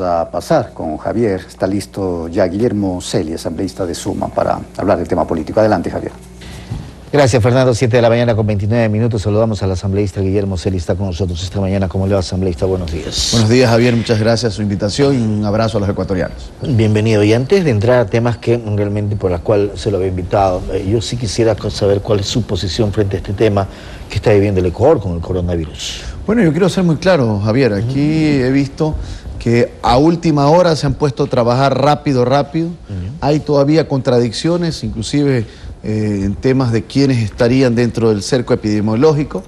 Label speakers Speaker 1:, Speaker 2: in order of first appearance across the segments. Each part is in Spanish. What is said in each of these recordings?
Speaker 1: A pasar con Javier, está listo ya Guillermo Celi, asambleísta de Suma, para hablar del tema político. Adelante, Javier.
Speaker 2: Gracias, Fernando. 7 de la mañana con 29 minutos. Saludamos al asambleísta Guillermo Celi, está con nosotros esta mañana. ¿Cómo le va, asambleísta? Buenos días.
Speaker 3: Buenos días, Javier. Muchas gracias por su invitación y un abrazo a los ecuatorianos.
Speaker 2: Bienvenido. Y antes de entrar a temas que realmente por las cuales se lo había invitado, yo sí quisiera saber cuál es su posición frente a este tema que está viviendo el Ecuador con el coronavirus.
Speaker 3: Bueno, yo quiero ser muy claro, Javier. Aquí he visto que a última hora se han puesto a trabajar rápido. Hay todavía contradicciones, inclusive en temas de quiénes estarían dentro del cerco epidemiológico.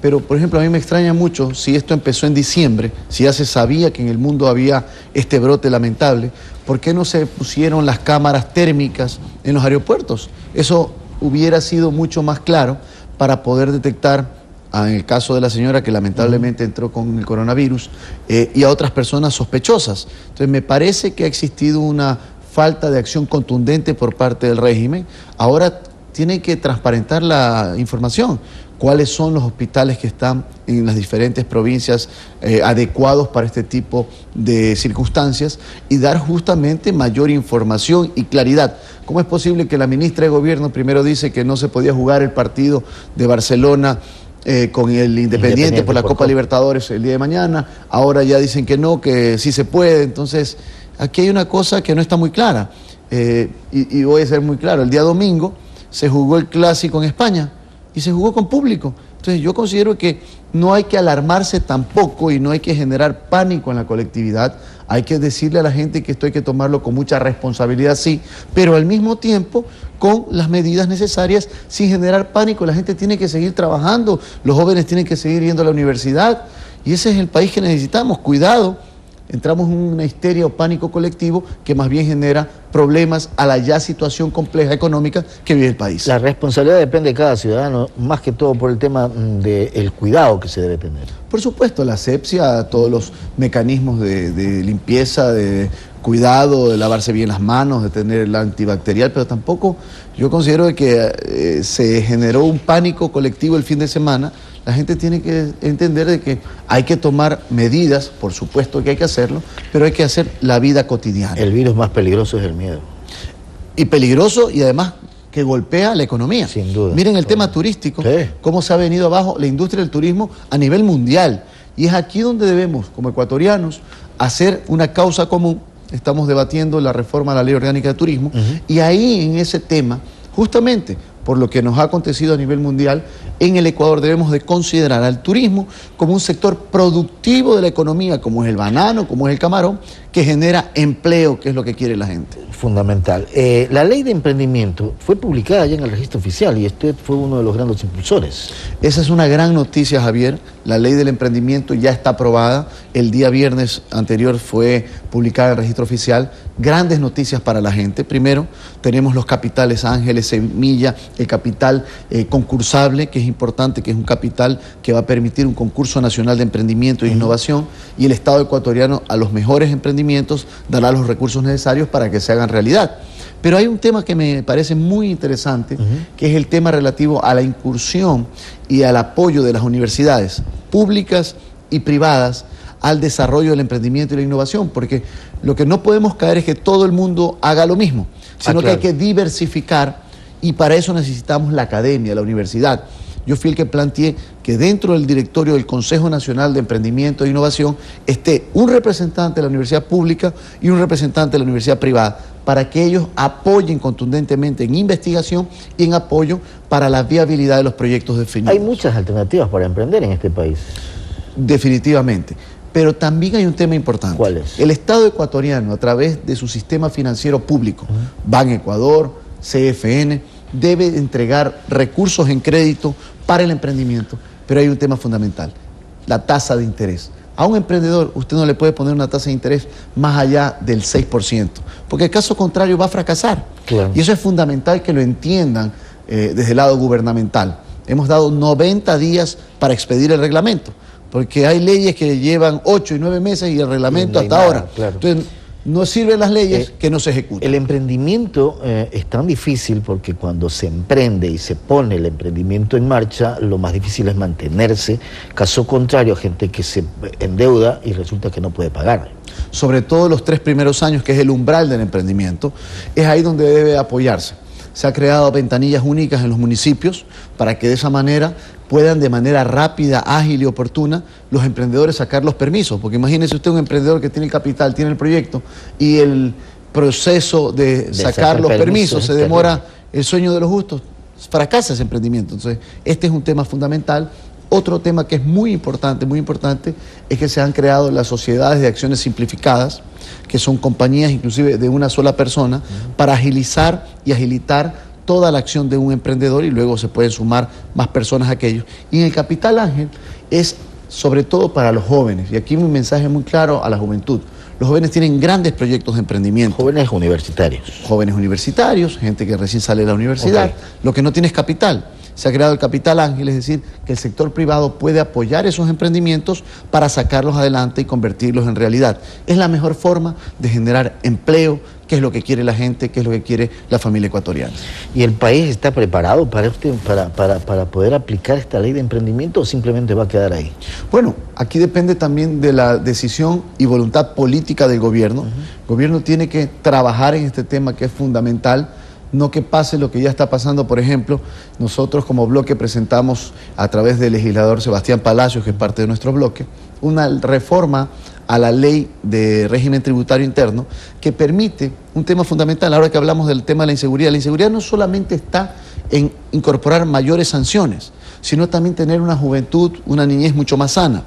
Speaker 3: Pero, por ejemplo, a mí me extraña mucho, si esto empezó en diciembre, si ya se sabía que en el mundo había este brote lamentable, ¿por qué no se pusieron las cámaras térmicas en los aeropuertos? Eso hubiera sido mucho más claro para poder detectar, en el caso de la señora que lamentablemente entró con el coronavirus, y a otras personas sospechosas. Entonces me parece que ha existido una falta de acción contundente por parte del régimen. Ahora tiene que transparentar la información. ¿Cuáles son los hospitales que están en las diferentes provincias adecuados para este tipo de circunstancias? Y dar justamente mayor información y claridad. ¿Cómo es posible que la ministra de Gobierno primero dice que no se podía jugar el partido de Barcelona con el Independiente por la Copa Libertadores el día de mañana? Ahora ya dicen que no, que sí se puede. Entonces, aquí hay una cosa que no está muy clara. Y voy a ser muy claro, el día domingo se jugó el Clásico en España y se jugó con público. Entonces yo considero que no hay que alarmarse tampoco y no hay que generar pánico en la colectividad. Hay que decirle a la gente que esto hay que tomarlo con mucha responsabilidad, sí, pero al mismo tiempo con las medidas necesarias sin generar pánico. La gente tiene que seguir trabajando, los jóvenes tienen que seguir yendo a la universidad y ese es el país que necesitamos. Cuidado, entramos en una histeria o pánico colectivo que más bien genera problemas a la ya situación compleja económica que vive el país.
Speaker 2: La responsabilidad depende de cada ciudadano, más que todo por el tema del cuidado que se debe tener.
Speaker 3: Por supuesto, la asepsia, todos los mecanismos de limpieza, de cuidado, de lavarse bien las manos, de tener el antibacterial, pero tampoco yo considero que se generó un pánico colectivo el fin de semana. La gente tiene que entender de que hay que tomar medidas, por supuesto que hay que hacerlo, pero hay que hacer la vida cotidiana.
Speaker 2: El virus más peligroso es el miedo.
Speaker 3: Y peligroso y además que golpea la economía.
Speaker 2: Sin duda.
Speaker 3: Miren el tema turístico, cómo se ha venido abajo la industria del turismo a nivel mundial. Y es aquí donde debemos, como ecuatorianos, hacer una causa común. Estamos debatiendo la reforma a la Ley Orgánica de Turismo y ahí en ese tema, justamente por lo que nos ha acontecido a nivel mundial, en el Ecuador debemos de considerar al turismo como un sector productivo de la economía, como es el banano, como es el camarón, que genera empleo, que es lo que quiere la gente.
Speaker 2: Fundamental. La ley de emprendimiento fue publicada ya en el registro oficial y usted fue uno de los grandes impulsores.
Speaker 3: Esa es una gran noticia, Javier. La ley del emprendimiento ya está aprobada. El día viernes anterior fue publicada en el registro oficial. Grandes noticias para la gente. Primero, tenemos los capitales ángeles, semilla, el capital concursable, que es importante, que es un capital que va a permitir un concurso nacional de emprendimiento e innovación, y el Estado ecuatoriano a los mejores emprendimientos dará los recursos necesarios para que se hagan realidad. Pero hay un tema que me parece muy interesante, que es el tema relativo a la incursión y al apoyo de las universidades públicas y privadas al desarrollo del emprendimiento y la innovación, porque lo que no podemos caer es que todo el mundo haga lo mismo, sino que hay que diversificar, y para eso necesitamos la academia, la universidad. Yo fui el que planteé que dentro del directorio del Consejo Nacional de Emprendimiento e Innovación esté un representante de la universidad pública y un representante de la universidad privada, para que ellos apoyen contundentemente en investigación y en apoyo para la viabilidad de los proyectos definidos.
Speaker 2: Hay muchas alternativas para emprender en este país.
Speaker 3: Definitivamente. Pero también hay un tema importante.
Speaker 2: ¿Cuál es?
Speaker 3: El Estado ecuatoriano, a través de su sistema financiero público, Ban Ecuador, CFN, debe entregar recursos en crédito para el emprendimiento. Pero hay un tema fundamental, la tasa de interés. A un emprendedor usted no le puede poner una tasa de interés más allá del 6%, porque en caso contrario va a fracasar. Claro. Y eso es fundamental que lo entiendan desde el lado gubernamental. Hemos dado 90 días para expedir el reglamento, porque hay leyes que llevan 8 y 9 meses y el reglamento hasta ahora. Claro. Entonces, no sirven las leyes que no se ejecutan.
Speaker 2: El emprendimiento es tan difícil porque cuando se emprende y se pone el emprendimiento en marcha, lo más difícil es mantenerse. Caso contrario, gente que se endeuda y resulta que no puede pagar.
Speaker 3: Sobre todo los 3 primeros años, que es el umbral del emprendimiento, es ahí donde debe apoyarse. Se han creado ventanillas únicas en los municipios para que de esa manera puedan de manera rápida, ágil y oportuna los emprendedores sacar los permisos. Porque imagínese usted un emprendedor que tiene el capital, tiene el proyecto y el proceso de sacar los permisos se demora, el sueño de los justos, fracasa ese emprendimiento. Entonces, este es un tema fundamental. Otro tema que es muy importante, es que se han creado las sociedades de acciones simplificadas, que son compañías inclusive de una sola persona, para agilizar y agilitar toda la acción de un emprendedor, y luego se pueden sumar más personas a aquellos. Y en el Capital Ángel es sobre todo para los jóvenes, y aquí mi mensaje es muy claro a la juventud. Los jóvenes tienen grandes proyectos de emprendimiento.
Speaker 2: Jóvenes universitarios.
Speaker 3: Jóvenes universitarios, gente que recién sale de la universidad. Okay. Lo que no tiene es capital. Se ha creado el Capital Ángel, es decir, que el sector privado puede apoyar esos emprendimientos para sacarlos adelante y convertirlos en realidad. Es la mejor forma de generar empleo, que es lo que quiere la gente, que es lo que quiere la familia ecuatoriana.
Speaker 2: ¿Y el país está preparado para poder aplicar esta ley de emprendimiento o simplemente va a quedar ahí?
Speaker 3: Bueno, aquí depende también de la decisión y voluntad política del gobierno. El gobierno tiene que trabajar en este tema que es fundamental. No que pase lo que ya está pasando. Por ejemplo, nosotros como bloque presentamos a través del legislador Sebastián Palacios, que es parte de nuestro bloque, una reforma a la ley de régimen tributario interno que permite un tema fundamental. Ahora que hablamos del tema de la inseguridad no solamente está en incorporar mayores sanciones, sino también tener una juventud, una niñez mucho más sana.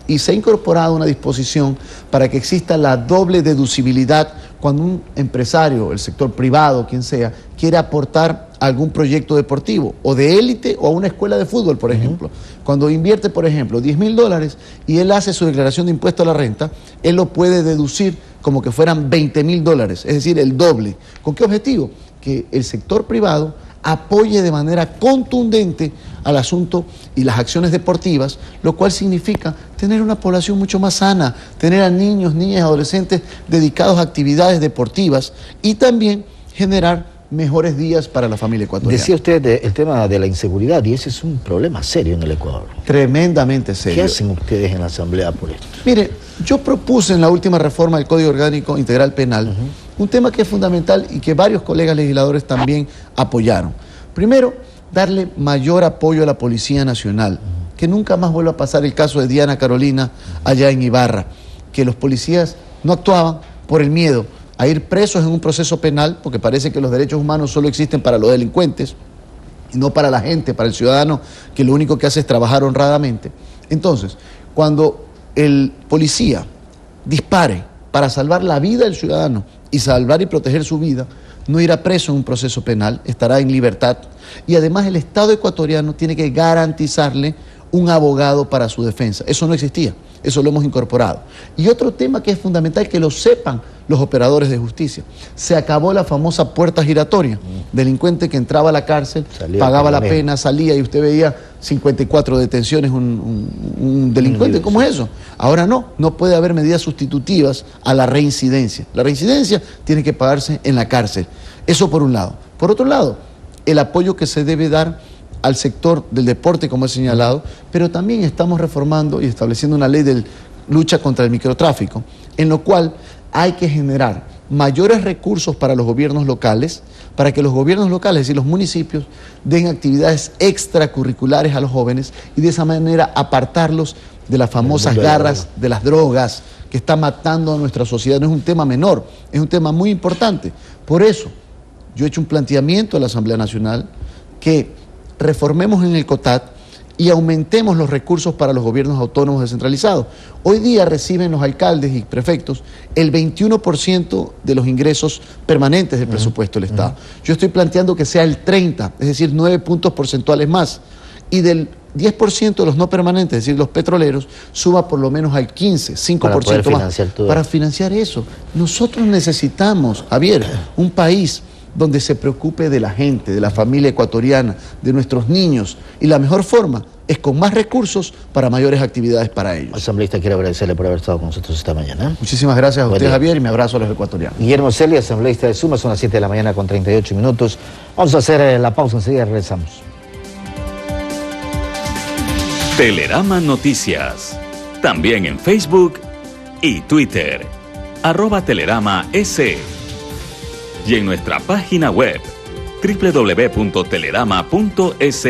Speaker 3: Y se ha incorporado una disposición para que exista la doble deducibilidad cuando un empresario, el sector privado, quien sea, quiere aportar a algún proyecto deportivo o de élite o a una escuela de fútbol, por ejemplo. Cuando invierte, por ejemplo, $10.000 y él hace su declaración de impuesto a la renta, él lo puede deducir como que fueran $20.000, es decir, el doble. ¿Con qué objetivo? Que el sector privado apoye de manera contundente al asunto y las acciones deportivas, lo cual significa tener una población mucho más sana, tener a niños, niñas y adolescentes dedicados a actividades deportivas y también generar mejores días para la familia ecuatoriana.
Speaker 2: Decía usted el tema de la inseguridad, y ese es un problema serio en el Ecuador.
Speaker 3: Tremendamente serio.
Speaker 2: ¿Qué hacen ustedes en la Asamblea por esto?
Speaker 3: Mire, yo propuse en la última reforma del Código Orgánico Integral Penal un tema que es fundamental y que varios colegas legisladores también apoyaron. Primero, darle mayor apoyo a la Policía Nacional, que nunca más vuelva a pasar el caso de Diana Carolina allá en Ibarra, que los policías no actuaban por el miedo a ir presos en un proceso penal, porque parece que los derechos humanos solo existen para los delincuentes y no para la gente, para el ciudadano, que lo único que hace es trabajar honradamente. Entonces, cuando el policía dispare para salvar la vida del ciudadano y salvar y proteger su vida, no irá preso en un proceso penal, estará en libertad. Y además el Estado ecuatoriano tiene que garantizarle un abogado para su defensa. Eso no existía, eso lo hemos incorporado. Y otro tema que es fundamental, que lo sepan los operadores de justicia. Se acabó la famosa puerta giratoria. Delincuente que entraba a la cárcel, pagaba la pena, salía y usted veía 54 detenciones, un delincuente. ¿Cómo es eso? Ahora no puede haber medidas sustitutivas a la reincidencia. La reincidencia tiene que pagarse en la cárcel. Eso por un lado. Por otro lado, el apoyo que se debe dar al sector del deporte, como he señalado, pero también estamos reformando y estableciendo una ley de lucha contra el microtráfico, en lo cual hay que generar mayores recursos para los gobiernos locales, para que los gobiernos locales, es decir, los municipios, den actividades extracurriculares a los jóvenes y de esa manera apartarlos de las famosas garras de las drogas que está matando a nuestra sociedad. No es un tema menor, es un tema muy importante. Por eso, yo he hecho un planteamiento a la Asamblea Nacional que reformemos en el COTAD y aumentemos los recursos para los gobiernos autónomos descentralizados. Hoy día reciben los alcaldes y prefectos el 21% de los ingresos permanentes del presupuesto del Estado. Yo estoy planteando que sea el 30%, es decir, 9 puntos porcentuales más. Y del 10% de los no permanentes, es decir, los petroleros, suba por lo menos al 5% más para financiar eso. Nosotros necesitamos, Javier, un país donde se preocupe de la gente, de la familia ecuatoriana, de nuestros niños. Y la mejor forma es con más recursos para mayores actividades para ellos.
Speaker 2: Asambleísta, quiero agradecerle por haber estado con nosotros esta mañana.
Speaker 3: Muchísimas gracias a
Speaker 2: Buen
Speaker 3: usted,
Speaker 2: día.
Speaker 3: Javier, y mi abrazo a los ecuatorianos.
Speaker 2: Guillermo Celia, asambleísta de Suma, son las 7 de la mañana con 38 minutos. Vamos a hacer la pausa, enseguida regresamos.
Speaker 4: Telerama Noticias. También en Facebook y Twitter. @Telerama-S. Y en nuestra página web www.telerama.es.